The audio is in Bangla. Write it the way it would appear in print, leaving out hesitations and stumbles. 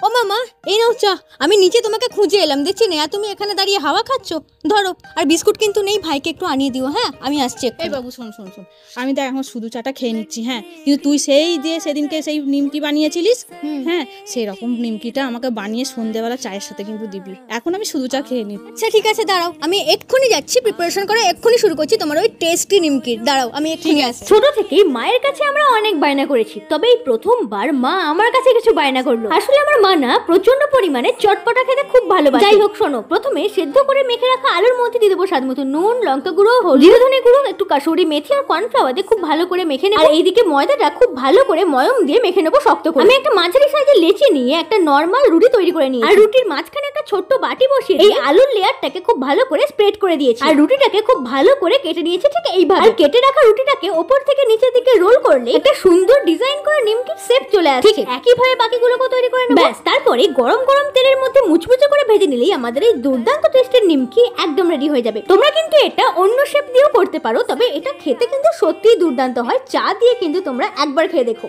ও মামা, এই নাও চা। আমি নিচে তোমাকে খুঁজে এলাম, দেখছি না তুমি এখানে দাঁড়িয়ে হাওয়া খাচ্ছ। ধরো, আর বিস্কুট কিন্তু নেই, ভাইকে একটু আনিয়ে দিও। হ্যাঁ, আমি আসছি। এই বাবু শোন শোন শোন, আমি দেখ এখন শুধু চাটা খেয়ে নিচ্ছি। হ্যাঁ, কিন্তু তুই সেই যে সেদিনকে সেই নিমকি বানিয়েছিলিস, হ্যাঁ সেই রকম নিমকিটা আমাকে বানিয়ে সন্ধ্যেবেলা চায়ের সাথে কিন্তু দিবি। এখন আমি শুধু চা খেয়ে নিচ্ছি। আচ্ছা ঠিক আছে, দাঁড়াও, আমি এক্ষুনি যাচ্ছি, প্রিপারেশন করে এক্ষুনি শুরু করছি তোমার ওই টেস্টি নিমকির। দাঁড়াও, আমি এক্ষুনি আসছি। ছোট থেকেই মায়ের কাছে আমরা অনেক বায়না করেছি, তবে এই প্রথমবার মা আমার কাছে কিছু বায়না করলো। আসলে আমার মা না প্রচন্ড পরিমাণে চটপটা খেতে খুব ভালোবাসে। যাই হোক শোনো, প্রথমে সেদ্ধ করে মেখে রাখা আলুর মধ্যে দিয়ে দেবো স্বাদ মতো নুন, লঙ্কা গুঁড়ো, হলুদ, ধনে গুঁড়ো, একটু কাসুরি মেথি আর কর্নফ্লাওয়ার দিয়ে খুব ভালো করে মেখে নেবো। আর এইদিকে ময়দাটা খুব ভালো করে ময়ম দিয়ে মেখে নেবো শক্ত করে। আমি একটা মাঝারি সাইজের লেচি নিয়ে একটা নরমাল রুটি তৈরি করে নিয়েছি। আর রুটির মাঝখানে একটা ছোট্ট বাটি বসিয়ে এই আলুর লেয়ারটাকে খুব ভালো করে স্প্রেড করে দিয়েছি। আর রুটিটাকে খুব ভালো করে কেটে নিয়েছি ঠিক এইভাবে। আর কেটে রাখা রুটিটাকে ওপর থেকে নিচের দিকে রোল করলে একটা সুন্দর ডিজাইন করে নিমকির শেপ চলে আসে। ঠিক একইভাবে বাকিগুলোকে তৈরি করে নেব। ব্যাস, তারপরে গরম গরম তেলের মধ্যে মুচমুচে করে ভেজে নিলেই আমাদের এই দুর্দান্ত টেস্টের নিমকি একদম রেডি হয়ে যাবে। তোমরা কিন্তু এটা অন্য শেপ দিয়েও করতে পারো, তবে এটা খেতে কিন্তু সত্যিই দুর্দান্ত হয়। চা দিয়ে কিন্তু তোমরা একবার খেয়ে দেখো।